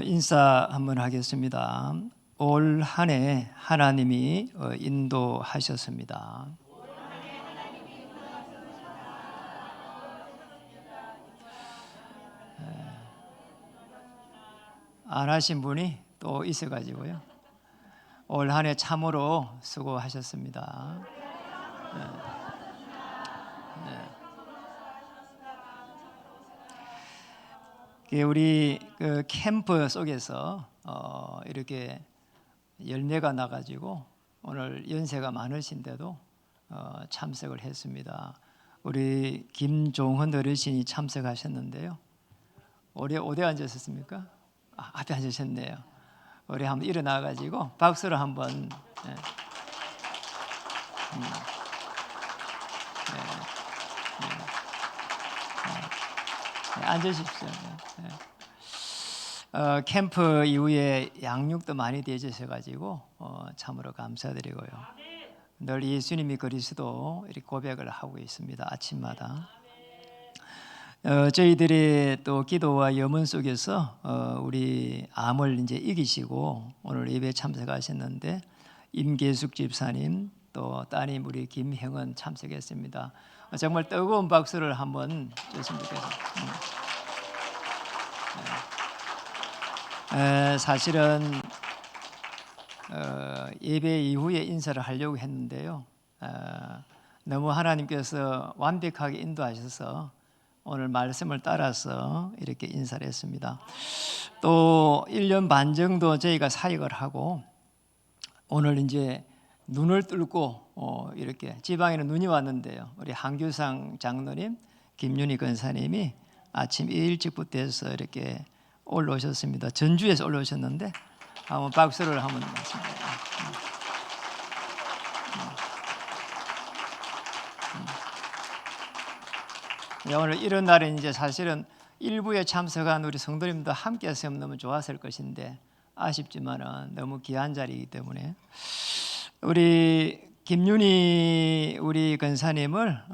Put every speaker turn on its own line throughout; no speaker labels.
인사 한번 하겠습니다. 올 한 해 하나님이 인도하셨습니다. 안 하신 분이 또 있어가지고요. 올 한 해 참으로 수고하셨습니다. 우리 그 캠프 속에서 이렇게 열매가 나가지고 오늘 연세가 많으신데도 참석을 했습니다. 우리 김종헌 어르신이 참석하셨는데요. 올해 어디 앉으셨습니까? 앞에 앉으셨네요. 우리 한번 일어나가지고 박수로 한번. 앉으십시오. 캠프 이후에 양육도 많이 되셔가지고 참으로 감사드리고요. 늘 예수님이 그리스도 이렇게 고백을 하고 있습니다. 아침마다. 저희들이 또 기도와 염원 속에서 우리 암을 이제 이기시고 오늘 예배 참석하셨는데 임계숙 집사님 또 따님 우리 김형은 참석했습니다. 정말 뜨거운 박수를 한번 줬으면 좋겠습니다. 사실은 예배 이후에 인사를 하려고 했는데요. 너무 하나님께서 완벽하게 인도하셔서 오늘 말씀을 따라서 이렇게 인사를 했습니다. 또 1년 반 정도 저희가 사역을 하고 오늘 이제 눈을 뚫고 이렇게 지방에는 눈이 왔는데요. 우리 한규상 장로님, 김윤희 권사님이 아침 일찍부터 해서 이렇게 올라오셨습니다. 전주에서 올라오셨는데 한번 박수를 한번 맞습니다. 오늘 이런 날은 이제 사실은 일부에 참석한 우리 성도님도 함께 했으면 너무 좋았을 것인데 아쉽지만은 너무 귀한 자리이기 때문에 우리 김윤희 우리 권사님을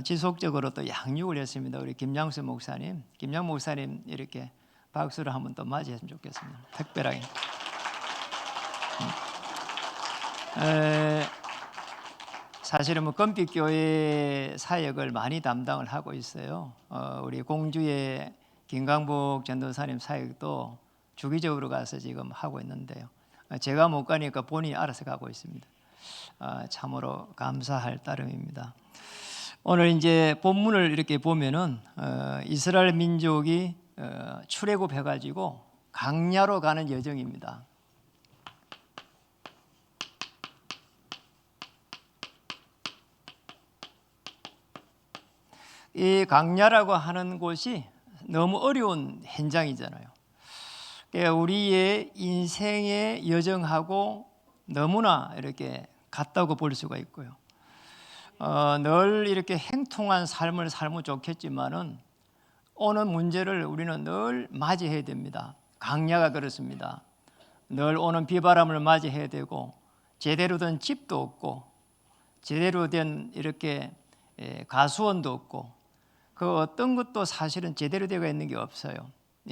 지속적으로 또 양육을 했습니다. 우리 김양수 목사님, 김양 목사님 이렇게 박수를 한번 또 맞이했으면 좋겠습니다. 특별하게. 사실은 금빛교회 사역을 많이 담당을 하고 있어요. 우리 공주의 김강복 전도사님 사역도 주기적으로 가서 지금 하고 있는데요. 제가 못 가니까 본인이 알아서 가고 있습니다. 참으로 감사할 따름입니다. 오늘 이제 본문을 이렇게 보면은 이스라엘 민족이 출애굽해가지고 광야로 가는 여정입니다. 이 광야라고 하는 곳이 너무 어려운 현장이잖아요. 우리의 인생의 여정하고 너무나 이렇게 같다고 볼 수가 있고요. 늘 이렇게 행통한 삶을 살면 좋겠지만은 오는 문제를 우리는 늘 맞이해야 됩니다. 광야가 그렇습니다. 늘 오는 비바람을 맞이해야 되고 제대로 된 집도 없고 제대로 된 이렇게 가수원도 없고 그 어떤 것도 사실은 제대로 되어 있는 게 없어요.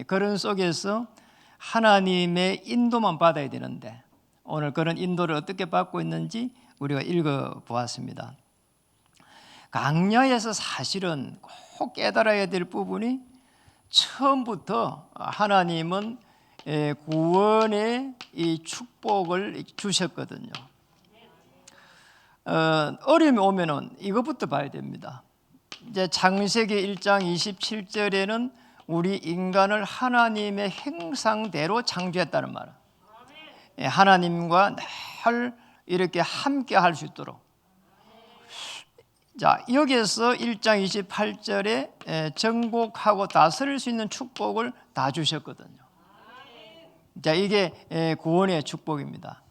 그런 속에서 하나님의 인도만 받아야 되는데 오늘 그런 인도를 어떻게 받고 있는지 우리가 읽어보았습니다. 광야에서 사실은 꼭 깨달아야 될 부분이 처음부터 하나님은 구원의 이 축복을 주셨거든요. 어려움이 오면은 이것부터 봐야 됩니다. 이제 창세기 1장 27절에는 우리 인간을 하나님의 형상대로 창조했다는 말. 하나님과 늘 이렇게 함께 할 수 있도록. 자, 여기에서 1장 28절에 정복하고 다스릴 수 있는 축복을 다 주셨거든요. 자, 이게 구원의 축복입니다.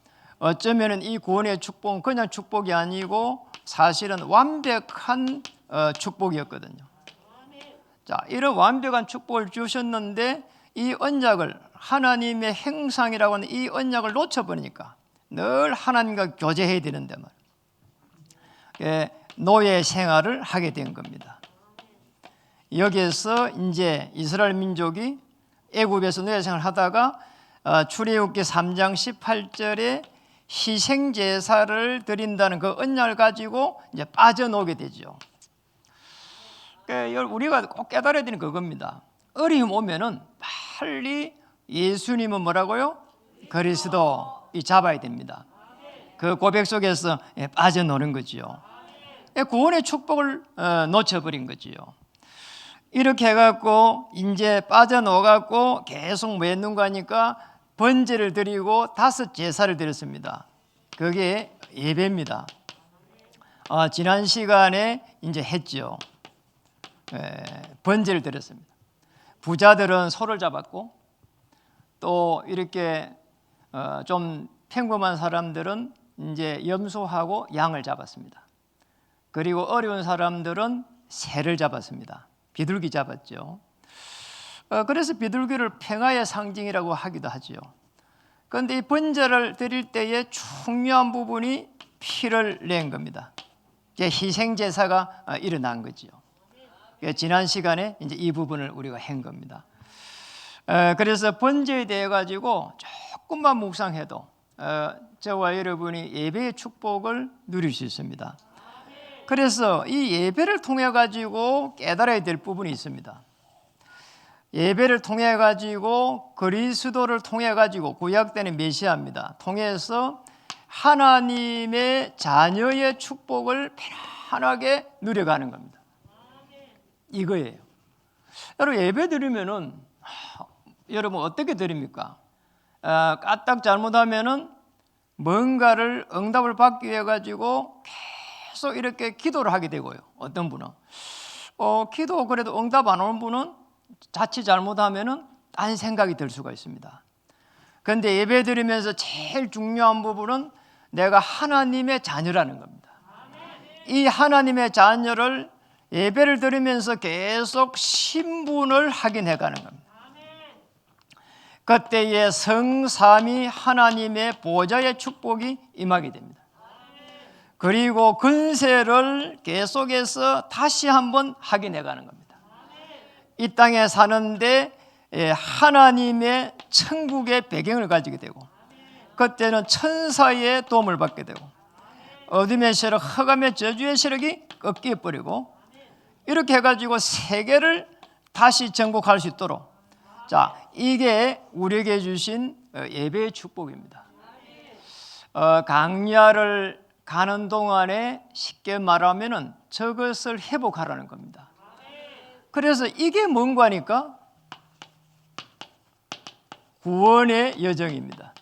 어쩌면 이 구원의 축복은 그냥 축복이 아니고 사실은 완벽한 축복이었거든요. 자, 이런 완벽한 축복을 주셨는데 이 언약을 하나님의 형상이라고 하는 이 언약을 놓쳐버리니까 늘 하나님과 교제해야 되는데 말이에요. 노예 생활을 하게 된 겁니다. 여기에서 이제 이스라엘 민족이 애굽에서 노예 생활을 하다가 출애굽기 3장 18절에 희생 제사를 드린다는 그 언약을 가지고 이제 빠져나오게 되죠. 그러니까 우리가 꼭 깨달아야 되는 그겁니다. 어려움 오면은 빨리 예수님은 뭐라고요? 그리스도 잡아야 됩니다. 그 고백 속에서 빠져노는 거지요. 구원의 축복을 놓쳐버린 거지요. 이렇게 해갖고 이제 빠져나가고 계속 뭐 했는가 하니까 번제를 드리고 5 제사를 드렸습니다. 그게 예배입니다. 지난 시간에 이제 했죠. 번제를 드렸습니다. 부자들은 소를 잡았고 또 이렇게 좀 평범한 사람들은 이제 염소하고 양을 잡았습니다. 그리고 어려운 사람들은 새를 잡았습니다. 비둘기 잡았죠. 그래서 비둘기를 평화의 상징이라고 하기도 하죠. 그런데 이 번제를 드릴 때에 중요한 부분이 피를 낸 겁니다. 희생 제사가 일어난 거죠. 지난 시간에 이제 이 부분을 우리가 한 겁니다. 그래서 번제에 대해 가지고 조금만 묵상해도 저와 여러분이 예배의 축복을 누릴 수 있습니다. 그래서 이 예배를 통해 가지고 깨달아야 될 부분이 있습니다. 예배를 통해 가지고 그리스도를 통해 가지고 구약 때는 메시아입니다. 통해서 하나님의 자녀의 축복을 편안하게 누려가는 겁니다. 이거예요. 여러분 예배 드리면은 여러분 어떻게 드립니까? 까딱 잘못하면은 뭔가를 응답을 받기 위해 가지고 계속 이렇게 기도를 하게 되고요. 어떤 분은 기도 그래도 응답 안 오는 분은 자칫 잘못하면은 딴 생각이 들 수가 있습니다. 그런데 예배 드리면서 제일 중요한 부분은 내가 하나님의 자녀라는 겁니다. 이 하나님의 자녀를 예배를 드리면서 계속 신분을 확인해 가는 겁니다. 그때에 성삼위 하나님의 보좌의 축복이 임하게 됩니다. 그리고 근세를 계속해서 다시 한번 확인해 가는 겁니다. 이 땅에 사는데 하나님의 천국의 배경을 가지게 되고 그때는 천사의 도움을 받게 되고 어둠의 세력, 흑암의 저주의 세력이 꺾여버리고 이렇게 해가지고 세계를 다시 정복할 수 있도록 자 이게 우리에게 주신 예배의 축복입니다. 강야를 가는 동안에 쉽게 말하면은 저것을 회복하라는 겁니다. 그래서 이게 뭔가 하니까 구원의 여정입니다.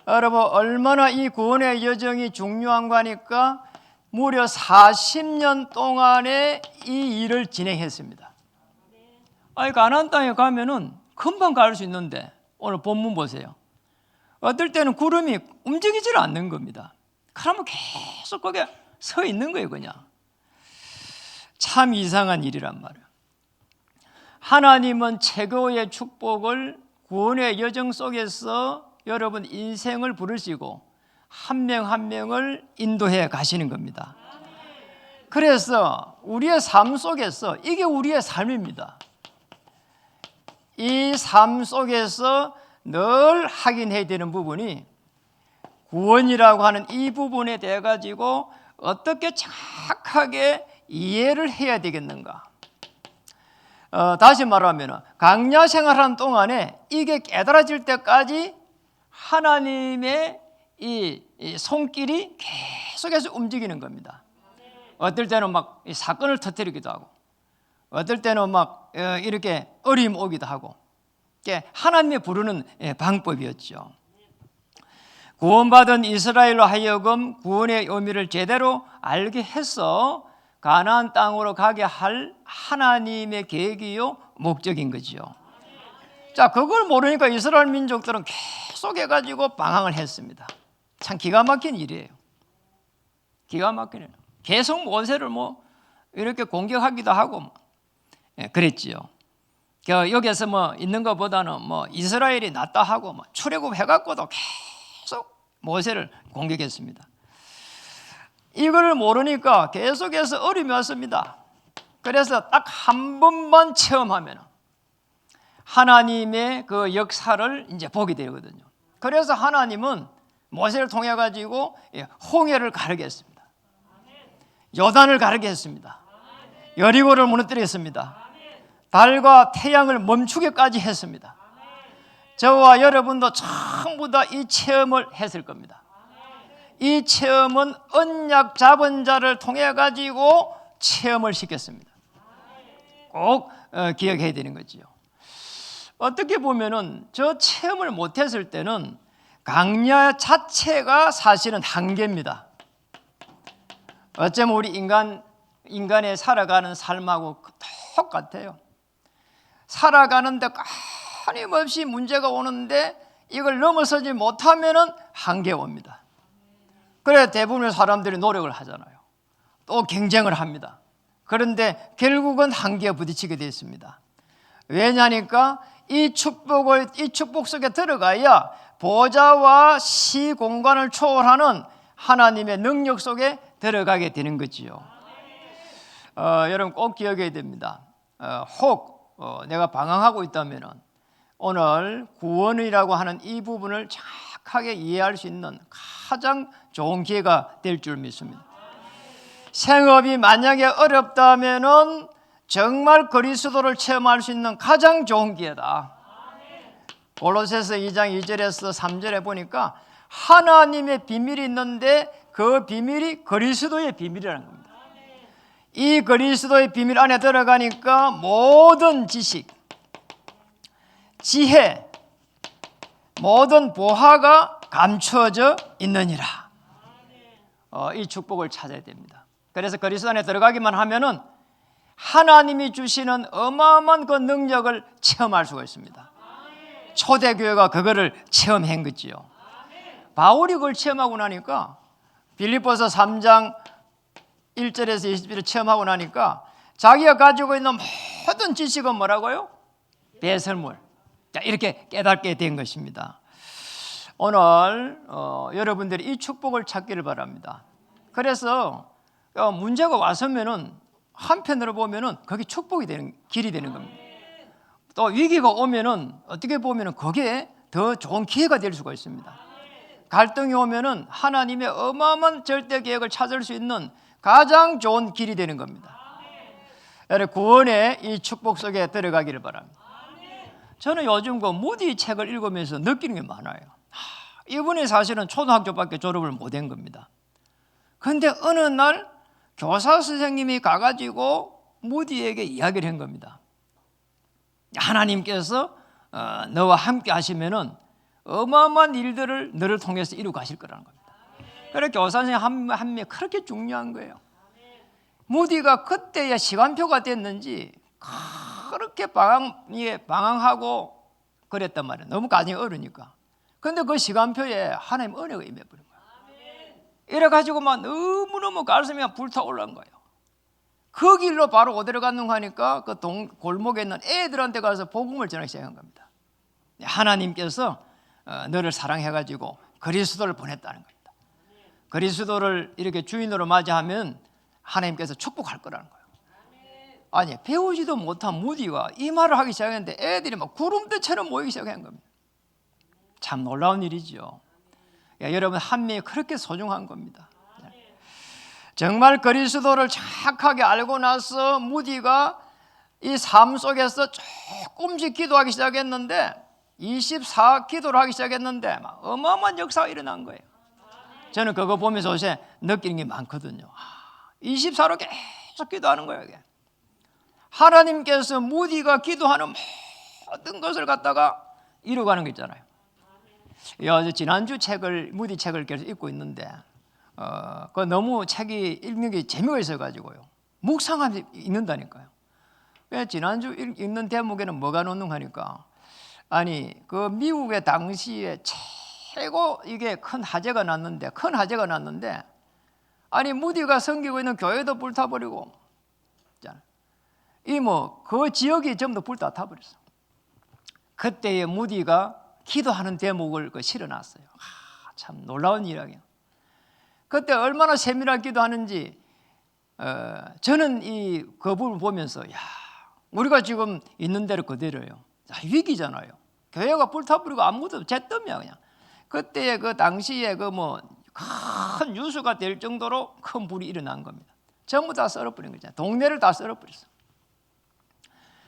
여러분 얼마나 이 구원의 여정이 중요한가 하니까 무려 40년 동안에 이 일을 진행했습니다. 가나안 땅에 가면은 금방 갈 수 있는데 오늘 본문 보세요. 어떨 때는 구름이 움직이질 않는 겁니다. 그러면 계속 거기에 서 있는 거예요. 그냥 참 이상한 일이란 말이에요. 하나님은 최고의 축복을 구원의 여정 속에서 여러분 인생을 부르시고 한 명 한 명을 인도해 가시는 겁니다. 그래서 우리의 삶 속에서 이게 우리의 삶입니다. 이 삶 속에서 늘 확인해야 되는 부분이 구원이라고 하는 이 부분에 대해 가지고 어떻게 정확하게 이해를 해야 되겠는가. 다시 말하면 강야 생활하는 동안에 이게 깨달아질 때까지 하나님의 이 손길이 계속해서 움직이는 겁니다. 어떨 때는 막 사건을 터뜨리기도 하고 어떨 때는 막 이렇게 어려움 오기도 하고 하나님의 부르는 방법이었죠. 구원받은 이스라엘로 하여금 구원의 의미를 제대로 알게 해서 가나안 땅으로 가게 할 하나님의 계획이요 목적인 거죠. 자, 그걸 모르니까 이스라엘 민족들은 계속 해가지고 방황을 했습니다. 참 기가 막힌 일이에요. 기가 막히네요. 계속 모세를 뭐 이렇게 공격하기도 하고 그랬지요. 여기에서 뭐 있는 것보다는 뭐 이스라엘이 낫다 하고 뭐 출애굽 해갖고도 계속 모세를 공격했습니다. 이걸 모르니까 계속해서 어려움이 왔습니다. 그래서 딱 한 번만 체험하면 하나님의 그 역사를 이제 보게 되거든요. 그래서 하나님은 모세를 통해 가지고 홍해를 가르게 했습니다. 요단을 가르게 했습니다. 여리고를 무너뜨렸습니다. 달과 태양을 멈추게까지 했습니다. 저와 여러분도 전부 다 이 체험을 했을 겁니다. 이 체험은 언약 잡은 자를 통해 가지고 체험을 시켰습니다. 꼭 기억해야 되는 거지요. 어떻게 보면은 저 체험을 못했을 때는 강야 자체가 사실은 한계입니다. 어쩌면 우리 인간의 살아가는 삶하고 똑같아요. 살아가는데 끊임없이 문제가 오는데 이걸 넘어서지 못하면은 한계가 옵니다. 그래 대부분의 사람들이 노력을 하잖아요. 또 경쟁을 합니다. 그런데 결국은 한계에 부딪히게 되어 있습니다. 왜냐니까 이 축복 속에 들어가야 보좌와 시공간을 초월하는 하나님의 능력 속에 들어가게 되는 거지요. 여러분 꼭 기억해야 됩니다. 혹 내가 방황하고 있다면 오늘 구원이라고 하는 이 부분을 정확하게 이해할 수 있는 가장 좋은 기회가 될 줄 믿습니다. 생업이 만약에 어렵다면 정말 그리스도를 체험할 수 있는 가장 좋은 기회다. 골로새서 2장 2절에서 3절에 보니까 하나님의 비밀이 있는데 그 비밀이 그리스도의 비밀이라는 겁니다. 이 그리스도의 비밀 안에 들어가니까 모든 지식, 지혜, 모든 보화가 감추어져 있느니라. 이 축복을 찾아야 됩니다. 그래서 그리스도 안에 들어가기만 하면은 하나님이 주시는 어마어마한 그 능력을 체험할 수가 있습니다. 초대교회가 그거를 체험한 거지요. 바울이 그걸 체험하고 나니까 빌립보서 3장 1절에서 20절을 체험하고 나니까 자기가 가지고 있는 모든 지식은 뭐라고요? 배설물. 자, 이렇게 깨닫게 된 것입니다. 오늘 여러분들이 이 축복을 찾기를 바랍니다. 그래서 문제가 왔으면은 한편으로 보면은 그게 축복이 되는 길이 되는 겁니다. 또 위기가 오면은 어떻게 보면은 그게 더 좋은 기회가 될 수가 있습니다. 갈등이 오면은 하나님의 어마어마한 절대 계획을 찾을 수 있는 가장 좋은 길이 되는 겁니다. 여러분 구원의 이 축복 속에 들어가기를 바랍니다. 저는 요즘 그 무디 책을 읽으면서 느끼는 게 많아요. 이분이 사실은 초등학교밖에 졸업을 못한 겁니다. 그런데 어느 날 교사 선생님이 가가지고 무디에게 이야기를 한 겁니다. 하나님께서 너와 함께 하시면은 어마어마한 일들을 너를 통해서 이루고 가실 거라는 겁니다. 그래서 교사 선생님 한 명이 그렇게 중요한 거예요. 무디가 그때야 시간표가 됐는지 그렇게 방황하고 그랬단 말이에요. 너무 가정이 어려우니까. 그런데 그 시간표에 하나님 은혜가 임해버린 거예요. 이래가지고 막 너무너무 가슴이 불타올라온 거예요. 그 길로 바로 어디로 갔는가 하니까 그 골목에 있는 애들한테 가서 복음을 전하기 시작한 겁니다. 하나님께서 너를 사랑해가지고 그리스도를 보냈다는 겁니다. 그리스도를 이렇게 주인으로 맞이하면 하나님께서 축복할 거라는 거예요. 아니 배우지도 못한 무디가 이 말을 하기 시작했는데 애들이 막 구름대처럼 모이기 시작한 겁니다. 참 놀라운 일이죠. 여러분 한 명이 그렇게 소중한 겁니다. 정말 그리스도를 정확하게 알고 나서 무디가 이 삶 속에서 조금씩 기도하기 시작했는데 24 기도를 하기 시작했는데 막 어마어마한 역사가 일어난 거예요. 저는 그거 보면서 요새 느끼는 게 많거든요. 24로 계속 기도하는 거예요. 이게. 하나님께서 무디가 기도하는 모든 것을 갖다가 이루어가는 거 있잖아요. 지난주 무디 책을 계속 읽고 있는데 그 너무 책이 읽는 게 재미가 있어가지고요. 묵상하면서 읽는다니까요. 지난주 읽는 대목에는 뭐가 넣는 하니까 아니 그 미국의 당시에 최고 이게 큰 화재가 났는데 아니 무디가 섬기고 있는 교회도 불타버리고 그 지역이 전부 불다 타버렸어. 그때의 무디가 기도하는 대목을 실어놨어요. 참 놀라운 일이에요. 그때 얼마나 세밀하게 기도하는지 저는 그 부분을 보면서 우리가 지금 있는 대로 그대로예요. 위기잖아요. 교회가 불타버리고 아무것도 잿더미야 그냥. 그때 그 당시에 그 뭐 큰 유수가 될 정도로 큰 불이 일어난 겁니다. 전부 다 썰어버린 거잖아요. 동네를 다 썰어버렸어.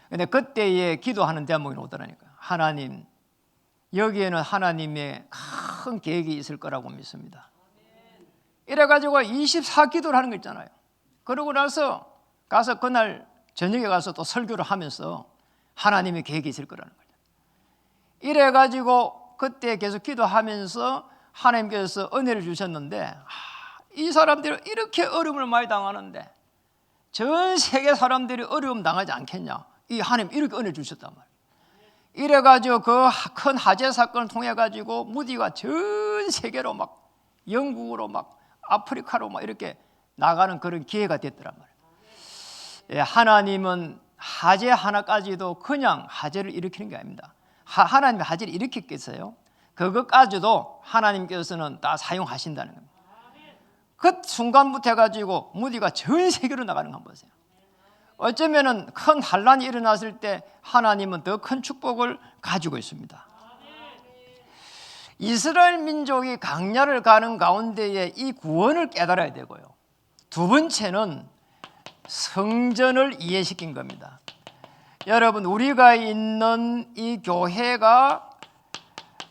근데 그때에 기도하는 대목이 오더라니까요. 하나님, 여기에는 하나님의 큰 계획이 있을 거라고 믿습니다. 이래가지고 24기도를 하는 거 있잖아요. 그러고 나서 가서 그날 저녁에 가서 또 설교를 하면서 하나님의 계획이 있을 거라는 거죠. 이래가지고 그때 계속 기도하면서 하나님께서 은혜를 주셨는데, 이 사람들이 이렇게 어려움을 많이 당하는데 전 세계 사람들이 어려움 당하지 않겠냐. 이 하나님 이렇게 은혜 주셨단 말이에요. 이래가지고 그 큰 화재 사건을 통해 가지고 무디가 전 세계로 막 영국으로 막 아프리카로 막 이렇게 나가는 그런 기회가 됐더란 말이에요. 예, 하나님은 화재 하나까지도 그냥 화재를 일으키는 게 아닙니다. 하나님이 화재를 일으켰겠어요? 그것까지도 하나님께서는 다 사용하신다는 겁니다. 그 순간부터 해가지고 무디가 전 세계로 나가는 거 한번 보세요. 어쩌면은 큰 환란이 일어났을 때 하나님은 더 큰 축복을 가지고 있습니다. 이스라엘 민족이 광야를 가는 가운데에 이 구원을 깨달아야 되고요. 두 번째는 성전을 이해시킨 겁니다. 여러분, 우리가 있는 이 교회가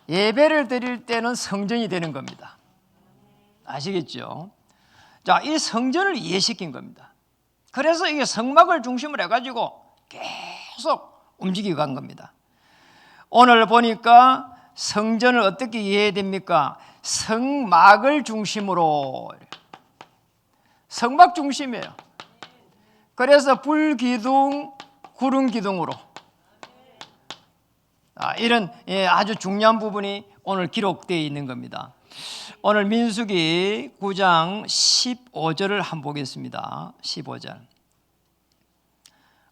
예배를 드릴 때는 성전이 되는 겁니다. 아시겠죠? 자, 이 성전을 이해시킨 겁니다. 그래서 이게 성막을 중심으로 해가지고 계속 움직여 간 겁니다. 오늘 보니까 성전을 어떻게 이해해야 됩니까? 성막을 중심으로. 성막 중심이에요. 그래서 불기둥, 구름기둥으로 이런 아주 중요한 부분이 오늘 기록되어 있는 겁니다. 오늘 민수기 9장 15절을 한번 보겠습니다. 15절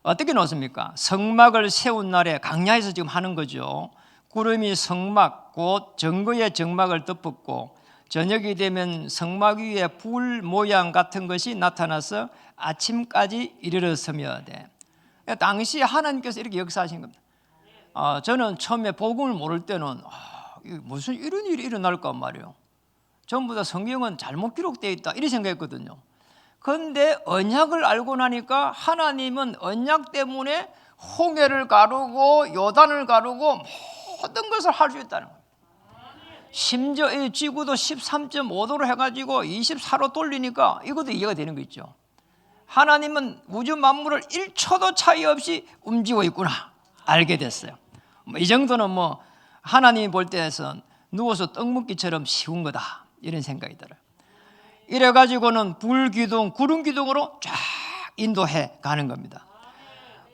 어떻게 놓습니까? 성막을 세운 날에 광야에서 지금 하는 거죠. 구름이 성막 곧 증거의 정막을 덮었고 저녁이 되면 성막 위에 불 모양 같은 것이 나타나서 아침까지 이르러 서며 돼. 당시 하나님께서 이렇게 역사하신 겁니다. 저는 처음에 복음을 모를 때는 무슨 이런 일이 일어날까 말이에요. 전부 다 성경은 잘못 기록되어 있다 이렇게 생각했거든요. 그런데 언약을 알고 나니까 하나님은 언약 때문에 홍해를 가르고 요단을 가르고 모든 것을 할 수 있다는 거예요. 심지어 이 지구도 13.5도로 해가지고 24로 돌리니까 이것도 이해가 되는 거 있죠. 하나님은 우주 만물을 1초도 차이 없이 움직이고 있구나 알게 됐어요. 이 정도는 뭐 하나님이 볼 때에선 누워서 떡 먹기처럼 쉬운 거다 이런 생각이 들어요. 이래가지고는 불기둥, 구름기둥으로 쫙 인도해 가는 겁니다.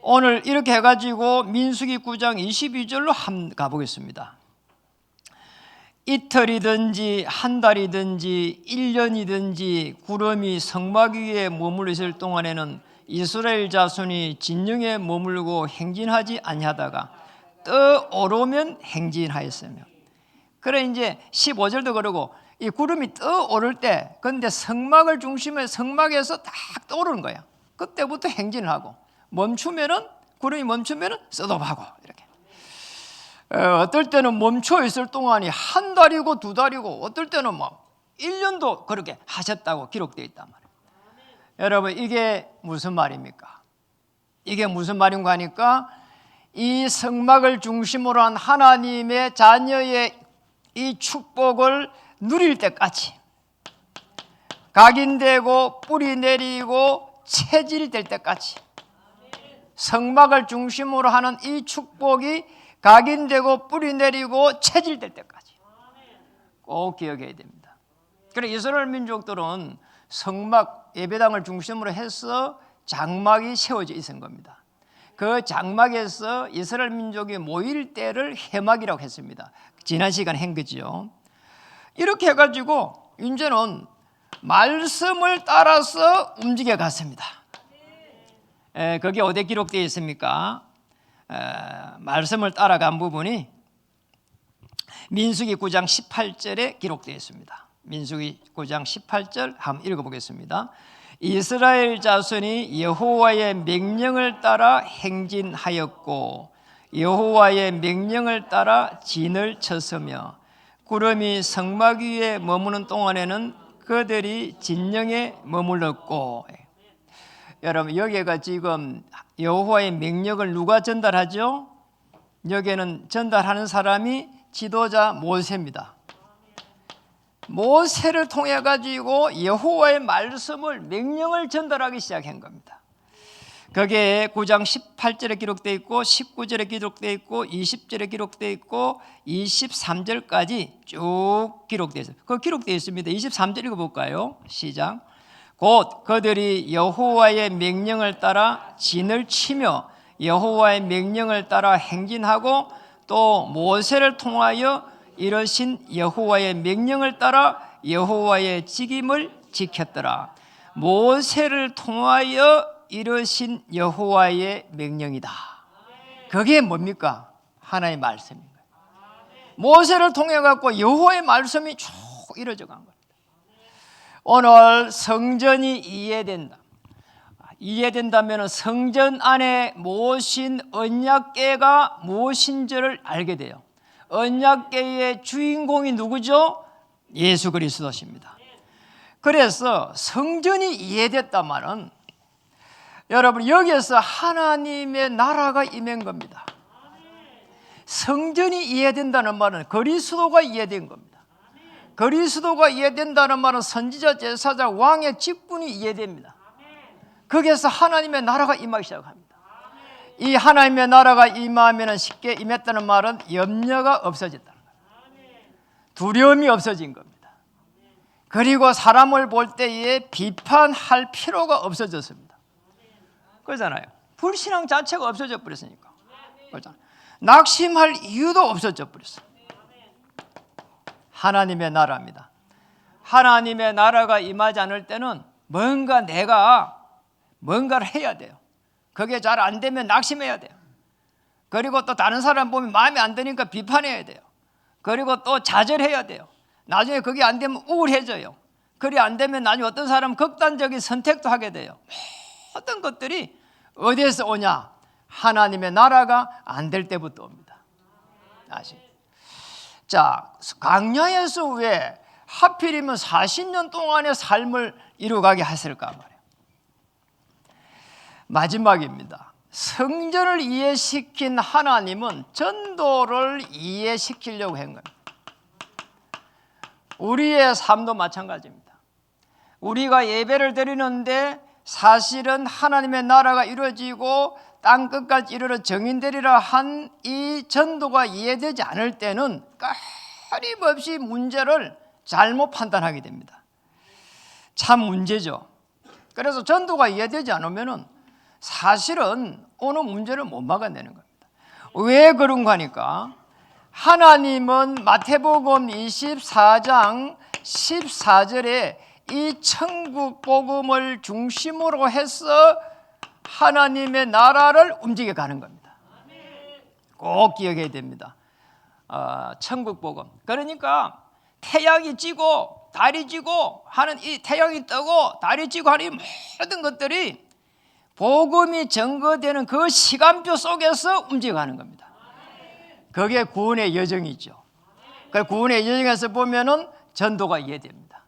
오늘 이렇게 해가지고 민수기 9장 22절로 한번 가보겠습니다. 이틀이든지 한 달이든지 1년이든지 구름이 성막 위에 머물러 있을 동안에는 이스라엘 자손이 진영에 머물고 행진하지 아니하다가 떠오르면 행진하였으며. 그래 이제 15절도 그러고 이 구름이 떠오를 때 근데 성막을 중심에 성막에서 딱 떠오르는 거야. 그때부터 행진을 하고 멈추면은 구름이 멈추면은 셋업하고 이렇게. 어떨 때는 멈춰 있을 동안이 한 달이고 두 달이고 어떨 때는 뭐 1년도 그렇게 하셨다고 기록되어 있단 말이에요. 여러분 이게 무슨 말입니까? 이게 무슨 말인가 하니까 이 성막을 중심으로 한 하나님의 자녀의 이 축복을 누릴 때까지 각인되고 뿌리 내리고 체질될 때까지 성막을 중심으로 하는 이 축복이 각인되고 뿌리 내리고 체질될 때까지 꼭 기억해야 됩니다. 그래서 이스라엘 민족들은 성막 예배당을 중심으로 해서 장막이 세워져 있은 겁니다. 그 장막에서 이스라엘 민족이 모일 때를 회막이라고 했습니다. 지난 시간에 한 거죠. 이렇게 해가지고 이제는 말씀을 따라서 움직여 갔습니다. 거기 어디에 기록되어 있습니까? 말씀을 따라간 부분이 민수기 9장 18절에 기록되어 있습니다. 민수기 9장 18절 한번 읽어보겠습니다. 이스라엘 자손이 여호와의 명령을 따라 행진하였고 여호와의 명령을 따라 진을 쳤으며 구름이 성막 위에 머무는 동안에는 그들이 진영에 머물렀고. 여러분, 여기가 지금 여호와의 명령을 누가 전달하죠? 여기에는 전달하는 사람이 지도자 모세입니다. 모세를 통해 가지고 여호와의 말씀을, 명령을 전달하기 시작한 겁니다. 거기에 9장 18절에 기록되어 있고 19절에 기록되어 있고 20절에 기록되어 있고 23절까지 쭉 기록되어 있어요. 그 기록되어 있습니다. 23절 읽어볼까요? 시작. 곧 그들이 여호와의 명령을 따라 진을 치며 여호와의 명령을 따라 행진하고 또 모세를 통하여 이르신 여호와의 명령을 따라 여호와의 직임을 지켰더라. 모세를 통하여 이르신 여호와의 명령이다. 그게 뭡니까? 하나의 말씀입니다. 모세를 통해 갖고 여호와의 말씀이 쭉 이루어져 간 겁니다. 오늘 성전이 이해된다면 성전 안에 모신 언약궤가 무엇인지를 알게 돼요. 언약궤의 주인공이 누구죠? 예수 그리스도십니다. 그래서 성전이 이해됐다마는 여러분, 여기에서 하나님의 나라가 임한 겁니다. 성전이 이해된다는 말은 그리스도가 이해된 겁니다. 그리스도가 이해된다는 말은 선지자, 제사자, 왕의 직분이 이해됩니다. 거기에서 하나님의 나라가 임하기 시작합니다. 이 하나님의 나라가 임하면 쉽게 임했다는 말은 염려가 없어졌다는 거예요. 두려움이 없어진 겁니다. 그리고 사람을 볼 때에 비판할 필요가 없어졌습니다. 그렇잖아요. 불신앙 자체가 없어져 버렸으니까. 그렇잖아요. 낙심할 이유도 없어져 버렸어요. 하나님의 나라입니다. 하나님의 나라가 임하지 않을 때는 내가 뭔가를 해야 돼요. 그게 잘 안 되면 낙심해야 돼요. 그리고 또 다른 사람 보면 마음에 안 드니까 비판해야 돼요. 그리고 또 좌절해야 돼요. 나중에 그게 안 되면 우울해져요. 그리 안 되면 나중에 어떤 사람은 극단적인 선택도 하게 돼요. 어떤 것들이 어디에서 오냐? 하나님의 나라가 안 될 때부터 옵니다. 아시죠? 자, 광야에서 왜 하필이면 40년 동안의 삶을 이루어가게 하실까 말이에요. 마지막입니다. 성전을 이해시킨 하나님은 전도를 이해시키려고 한 겁니다. 우리의 삶도 마찬가지입니다. 우리가 예배를 드리는데 사실은 하나님의 나라가 이루어지고 땅 끝까지 이르러 정인되리라 한 이 전도가 이해되지 않을 때는 끊임없이 문제를 잘못 판단하게 됩니다. 참 문제죠. 그래서 전도가 이해되지 않으면 사실은 오는 문제를 못 막아내는 겁니다. 왜 그런가 하니까 하나님은 마태복음 24장 14절에 이 천국 복음을 중심으로 해서 하나님의 나라를 움직여 가는 겁니다. 꼭 기억해야 됩니다. 천국 복음. 그러니까 태양이 지고 달이 지고 하는 이 태양이 뜨고 달이 지고 하는 이 모든 것들이 복음이 증거되는 그 시간표 속에서 움직여가는 겁니다. 그게 구원의 여정이죠. 그 구원의 여정에서 보면은 전도가 이해됩니다.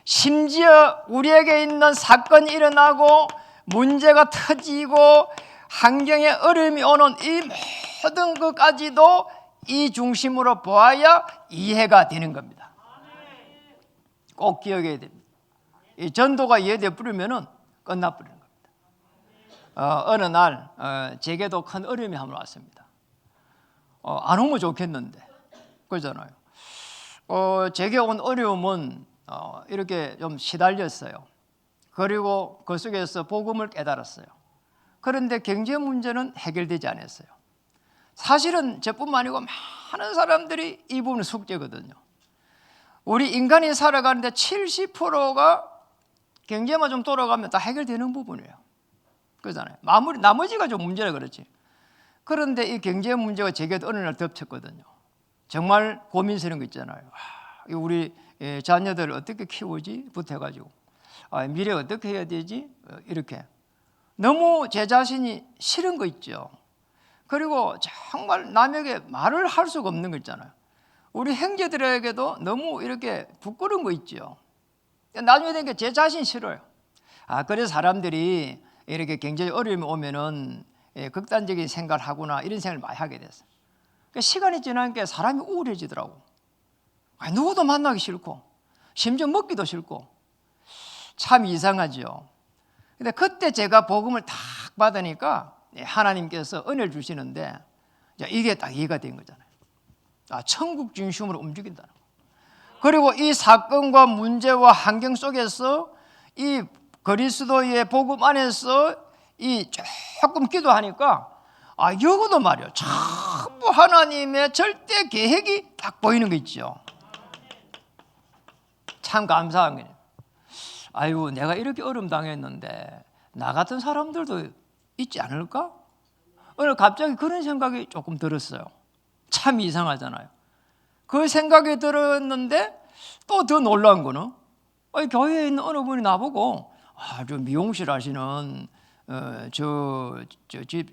심지어 우리에게 있는 사건이 일어나고 문제가 터지고 환경에 어려움이 오는 이 모든 것까지도 이 중심으로 보아야 이해가 되는 겁니다. 꼭 기억해야 됩니다. 이 전도가 이해되어 버리면은 끝나버리는 겁니다. 어느 날 제게도 큰 어려움이 한번 왔습니다. 안 오면 좋겠는데 그러잖아요. 제게 온 어려움은 이렇게 좀 시달렸어요. 그리고 그 속에서 복음을 깨달았어요. 그런데 경제 문제는 해결되지 않았어요. 사실은 저뿐만 아니고 많은 사람들이 이 부분은 숙제거든요. 우리 인간이 살아가는데 70%가 경제만 좀 돌아가면 다 해결되는 부분이에요. 그러잖아요. 나머지가 좀 문제라 그렇지. 그런데 이 경제 문제가 제게도 어느 날 덮쳤거든요. 정말 고민스러운 거 있잖아요. 우리 자녀들을 어떻게 키우지? 부터 해가지고 미래 어떻게 해야 되지? 이렇게 너무 제 자신이 싫은 거 있죠. 그리고 정말 남에게 말을 할 수가 없는 거 있잖아요. 우리 형제들에게도 너무 이렇게 부끄러운 거 있죠. 나중에 되니까 제 자신 싫어요. 그래서 사람들이 이렇게 굉장히 어려움이 오면은 극단적인 생각을 하구나 이런 생각을 많이 하게 됐어요. 그러니까 시간이 지나니까 사람이 우울해지더라고. 누구도 만나기 싫고 심지어 먹기도 싫고 참 이상하죠. 근데 그때 제가 복음을 딱 받으니까 하나님께서 은혜를 주시는데 이게 딱 이해가 된 거잖아요. 천국 중심으로 움직인다는 거. 그리고 이 사건과 문제와 환경 속에서 이 그리스도의 복음 안에서 이 조금 기도하니까 여기도 말이요 전부 하나님의 절대 계획이 딱 보이는 거 있죠. 참 감사한 거예요. 아유, 내가 이렇게 어려움 당했는데 나 같은 사람들도 있지 않을까? 오늘 갑자기 그런 생각이 조금 들었어요. 참 이상하잖아요. 그 생각이 들었는데 또 더 놀라운 거는 교회에 있는 어느 분이 나보고 저 미용실 하시는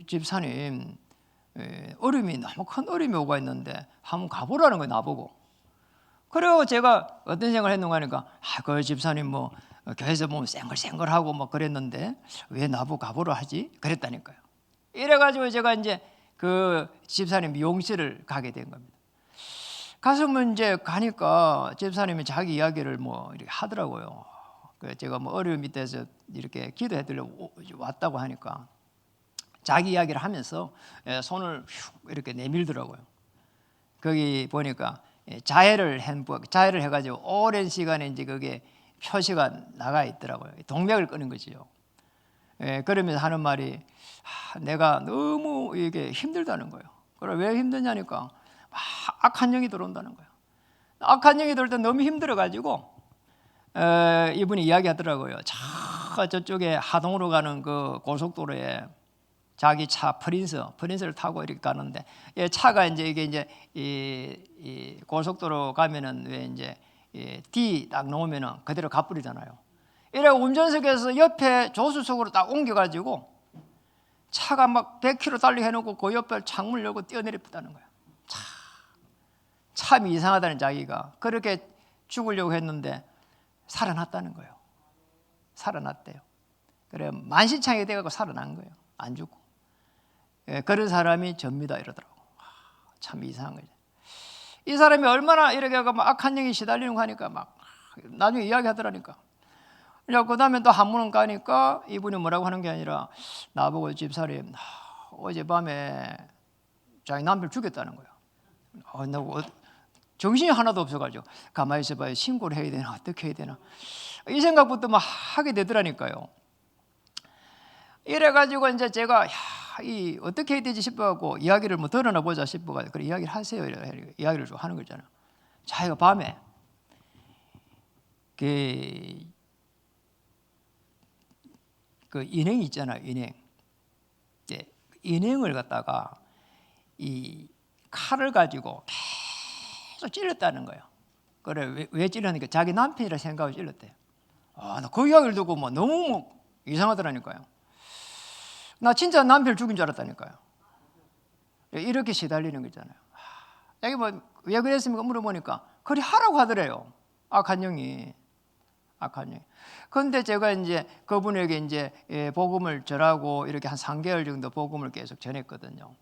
집사님 어려움이 너무 큰 어려움이 오고 있는데 한번 가보라는 거예요, 나보고. 그리고 제가 어떤 생각을 했는가 하니까 그 집사님 뭐 교회에서 보면 쌩글쌩글하고 뭐 그랬는데 왜 나보고 가보라 하지? 그랬다니까요. 이래가지고 제가 이제 그 집사님 미용실을 가게 된 겁니다. 가서 이제 가니까 집사님이 자기 이야기를 뭐 이렇게 하더라고요. 제가 뭐 어려움 밑에서 이렇게 기도해드리려고 왔다고 하니까 자기 이야기를 하면서 손을 이렇게 내밀더라고요. 거기 보니까 자해를 해가지고 오랜 시간에 이제 그게 표시가 나가 있더라고요. 동맥을 끄는 거지요. 그러면서 하는 말이 내가 너무 이게 힘들다는 거예요. 그래 왜 힘드냐니까 악한 영이 들어온다는 거예요. 악한 영이 들어올 때 너무 힘들어가지고 이분이 이야기하더라고요. 저쪽에 하동으로 가는 그 고속도로에 자기 차 프린스를 타고 이렇게 가는데 차가 이게 이 고속도로 가면은 왜 이제 D 딱 놓으면은 그대로 가버리잖아요. 이래 운전석에서 옆에 조수석으로 딱 옮겨가지고 차가 막 100km 달리게 해놓고 그 옆에 창문을 열고 뛰어내렸다는 거예요. 참 이상하다는 자기가 그렇게 죽으려고 했는데 살아났다는 거예요. 살아났대요. 그래 만신창이 돼가지고 살아난 거예요. 안 죽고. 그런 사람이 접니다 이러더라고. 참 이상한 거죠. 이 사람이 얼마나 이렇게 막 악한 영이 시달리는 거 하니까 막 나중에 이야기하더라니까. 그 다음에 또 한문원 가니까 이분이 뭐라고 하는 게 아니라 나보고 집사님 어젯밤에 자기 남편 죽였다는 거야. 나 정신이 하나도 없어가지고 가만히 있어봐요. 신고를 해야 되나 어떻게 해야 되나 이 생각부터 막 하게 되더라니까요. 이래가지고 이제 제가 이 어떻게 해야 되지 싶어갖고 이야기를 뭐 들어나 보자 싶어가지고 그래 이야기를 하세요. 이야기를 좀 하는 거잖아요. 자기가 밤에 그 인행 있잖아요. 인행을 갖다가 이 칼을 가지고 계속 찔렀다는 거예요. 그래 왜 찔렀니까 자기 남편이라 생각하고 찔렀대요. 나 그 이야기를 듣고 뭐 너무 이상하더라니까요. 나 진짜 남편을 죽인 줄 알았다니까요. 이렇게 시달리는 거잖아요. 여기 뭐 왜 그랬습니까? 물어보니까 그리 하라고 하더래요. 악한 영이. 그런데 제가 이제 그분에게 이제 복음을 전하고 이렇게 한 3개월 정도 복음을 계속 전했거든요.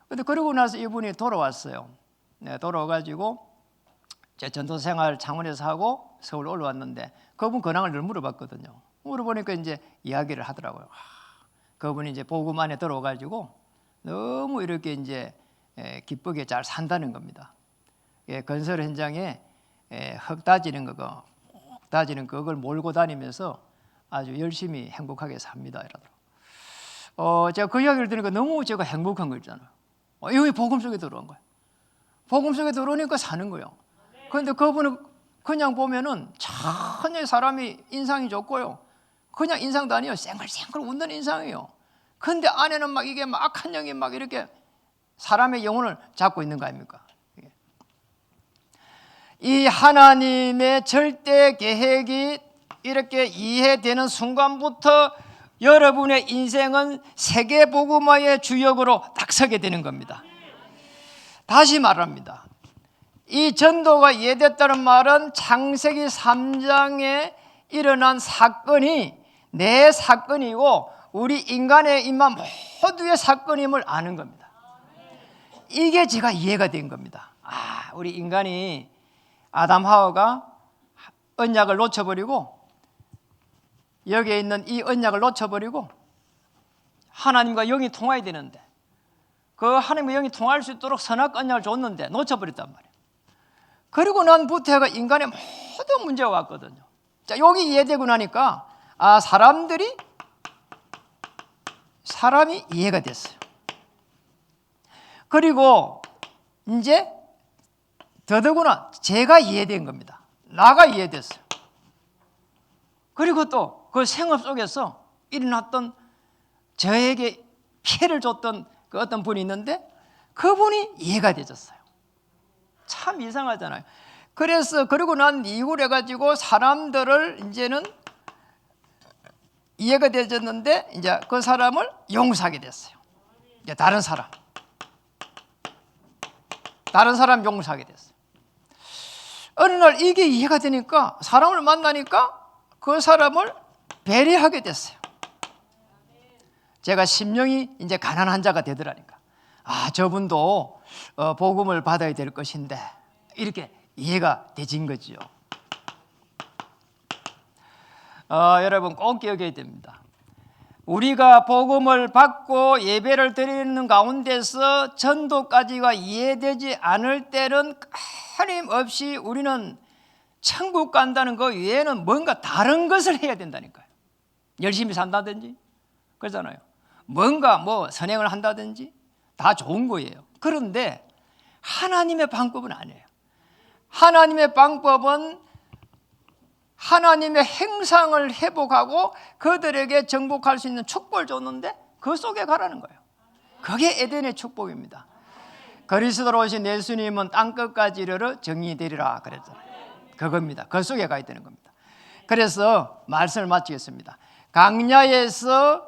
근데 그러고 나서 이분이 돌아왔어요. 돌아와가지고 제 전도생활 창원에서 하고 서울 올라왔는데 그분 근황을 늘 물어봤거든요. 물어보니까 이제 이야기를 하더라고요. 그분이 이제 복음 안에 들어와가지고 너무 이렇게 이제 기쁘게 잘 산다는 겁니다. 건설 현장에 흙 다지는 그걸 몰고 다니면서 아주 열심히 행복하게 삽니다. 이러더라고요. 제가 그 이야기를 들으니까 너무 제가 행복한 거 있잖아요. 이게 복음 속에 들어온 거예요. 복음 속에 들어오니까 사는 거예요. 그런데 그분은 그냥 보면은 전혀 사람이 인상이 좋고요. 그냥 인상도 아니에요. 쌩글쌩글 웃는 인상이에요. 그런데 안에는 막 이게 막 악한 영이 막 이렇게 사람의 영혼을 잡고 있는 거 아닙니까? 이 하나님의 절대 계획이 이렇게 이해되는 순간부터 여러분의 인생은 세계복음화의 주역으로 딱 서게 되는 겁니다. 다시 말합니다. 이 전도가 이해됐다는 말은 창세기 3장에 일어난 사건이 내 사건이고 우리 인간의 임마 모두의 사건임을 아는 겁니다. 이게 제가 이해가 된 겁니다. 우리 인간이 아담 하와가 언약을 놓쳐버리고 여기에 있는 이 언약을 놓쳐버리고 하나님과 영이 통해야 되는데 그 하나님과 영이 통할 수 있도록 선악 언약을 줬는데 놓쳐버렸단 말이에요. 그리고 난부터 해가 인간의 모든 문제가 왔거든요. 자, 여기 이해되고 나니까 사람이 이해가 됐어요. 그리고 이제 더더구나 제가 이해된 겁니다. 나가 이해됐어요. 그리고 또 그 생업 속에서 일어났던 저에게 피해를 줬던 그 어떤 분이 있는데 그분이 이해가 되졌어요. 참 이상하잖아요. 그리고 난 이후로 해가지고 사람들을 이제는 이해가 되졌는데 이제 그 사람을 용서하게 됐어요. 이제 다른 사람 용서하게 됐어요. 어느 날 이게 이해가 되니까 사람을 만나니까 그 사람을 배려하게 됐어요. 제가 심령이 이제 가난한 자가 되더라니까. 저분도 복음을 받아야 될 것인데 이렇게 이해가 되진 거지요. 여러분 꼭 기억해야 됩니다. 우리가 복음을 받고 예배를 드리는 가운데서 전도까지가 이해되지 않을 때는 끊임없이 우리는 천국 간다는 거 외에는 뭔가 다른 것을 해야 된다니까요. 열심히 산다든지 그러잖아요. 뭔가 선행을 한다든지 다 좋은 거예요. 그런데 하나님의 방법은 아니에요. 하나님의 방법은 하나님의 행상을 회복하고 그들에게 정복할 수 있는 축복을 줬는데 그 속에 가라는 거예요. 그게 에덴의 축복입니다. 그리스도로 오신 예수님은 땅끝까지 이르러 정의되리라 그랬잖아요. 그겁니다. 그 속에 가야 되는 겁니다. 그래서 말씀을 마치겠습니다. 광야에서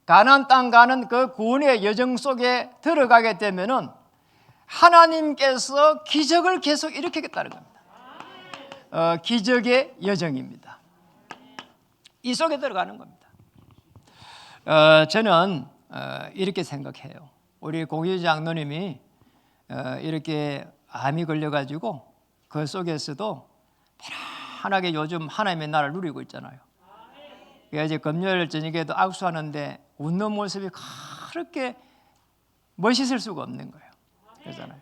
가나안 땅 가는 그 구원의 여정 속에 들어가게 되면은 하나님께서 기적을 계속 일으키겠다는 겁니다. 기적의 여정입니다. 이 속에 들어가는 겁니다. 저는 이렇게 생각해요. 우리 공유 장로님이 이렇게 암이 걸려가지고 그 속에서도 편안하게 요즘 하나님의 나라를 누리고 있잖아요. 이제 금요일 저녁에도 악수하는데 웃는 모습이 그렇게 멋있을 수가 없는 거예요. 그러잖아요.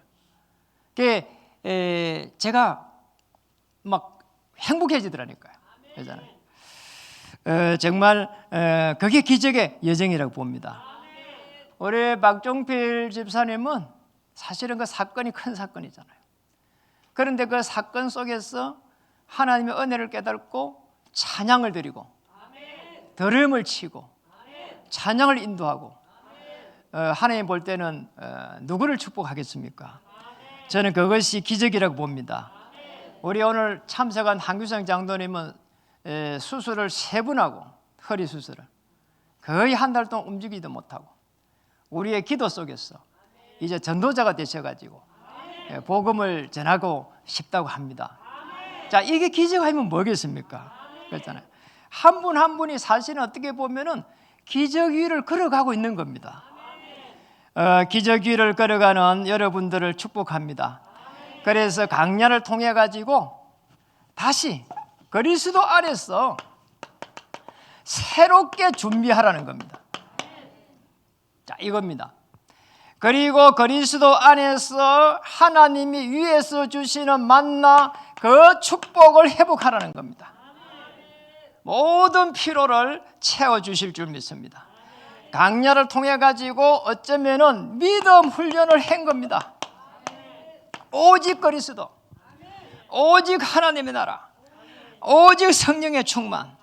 제가 막 행복해지더라니까요. 그러잖아요. 정말 그게 기적의 여정이라고 봅니다. 우리 박종필 집사님은 사실은 그 사건이 큰 사건이잖아요. 그런데 그 사건 속에서 하나님의 은혜를 깨닫고 찬양을 드리고 드럼을 치고 찬양을 인도하고 하나님 볼 때는 누구를 축복하겠습니까? 저는 그것이 기적이라고 봅니다. 우리 오늘 참석한 한규성 장로님은 수술을 3번 하고 허리 수술을 거의 한 달 동안 움직이지도 못하고 우리의 기도 속에서 이제 전도자가 되셔가지고 복음을 전하고 싶다고 합니다. 자, 이게 기적하면 뭐겠습니까? 그렇잖아요. 한 분 한 분이 사실은 어떻게 보면은 기적 위를 걸어가고 있는 겁니다. 기적 위를 걸어가는 여러분들을 축복합니다. 그래서 강야를 통해 가지고 다시 그리스도 안에서 새롭게 준비하라는 겁니다. 자, 이겁니다. 그리고 그리스도 안에서 하나님이 위에서 주시는 만나 그 축복을 회복하라는 겁니다. 모든 피로를 채워주실 줄 믿습니다. 강야를 통해 가지고 어쩌면은 믿음 훈련을 한 겁니다. 오직 그리스도, 오직 하나님의 나라, 오직 성령의 충만.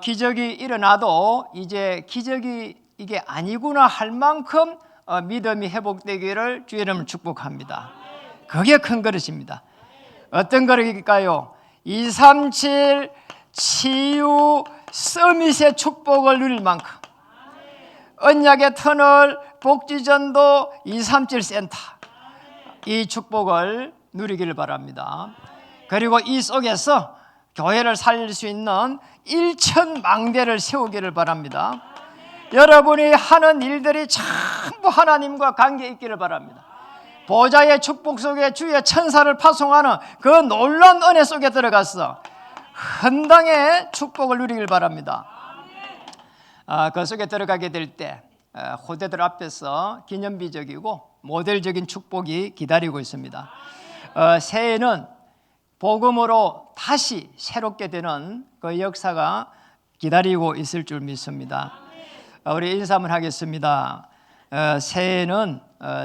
기적이 일어나도 이제 기적이 이게 아니구나 할 만큼 믿음이 회복되기를 주의 이름으로 축복합니다. 그게 큰 그릇입니다. 어떤 그릇일까요? 237 치유 서밋의 축복을 누릴 만큼 언약의 터널, 복지전도, 237 센터 이 축복을 누리기를 바랍니다. 그리고 이 속에서 교회를 살릴 수 있는 1,000망대를 세우기를 바랍니다. 여러분이 하는 일들이 전부 하나님과 관계 있기를 바랍니다. 보좌의 축복 속에 주의 천사를 파송하는 그 놀라운 은혜 속에 들어가서 헌당의 축복을 누리길 바랍니다. 그 속에 들어가게 될 때 호대들 앞에서 기념비적이고 모델적인 축복이 기다리고 있습니다. 새해에는 복음으로 다시 새롭게 되는 그 역사가 기다리고 있을 줄 믿습니다. 우리 인사 한번 하겠습니다. 새해에는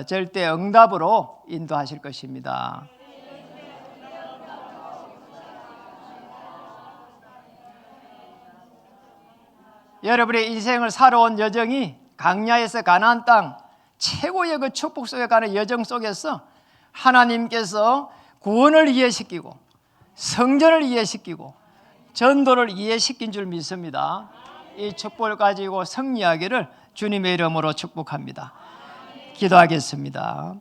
절대 응답으로 인도하실 것입니다. 여러분의 인생을 살아온 여정이 강야에서 가나안 땅 최고의 그 축복 속에 가는 여정 속에서 하나님께서 구원을 이해시키고 성전을 이해시키고 전도를 이해시킨 줄 믿습니다. 이 축복을 가지고 승리하기를 주님의 이름으로 축복합니다. 기도하겠습니다.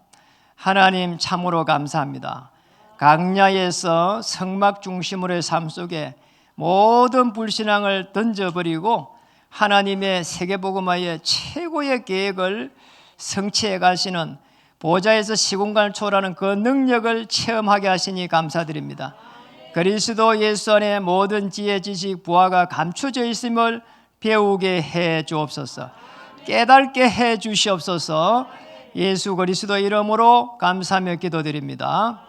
하나님 참으로 감사합니다. 강야에서 성막 중심으로의 삶 속에 모든 불신앙을 던져버리고 하나님의 세계복음화의 최고의 계획을 성취해 가시는 보좌에서 시공간을 초월하는 그 능력을 체험하게 하시니 감사드립니다. 그리스도 예수 안에 모든 지혜, 지식, 부하가 감춰져 있음을 배우게 해 주옵소서. 깨닫게 해 주시옵소서. 예수 그리스도 이름으로 감사하며 기도드립니다.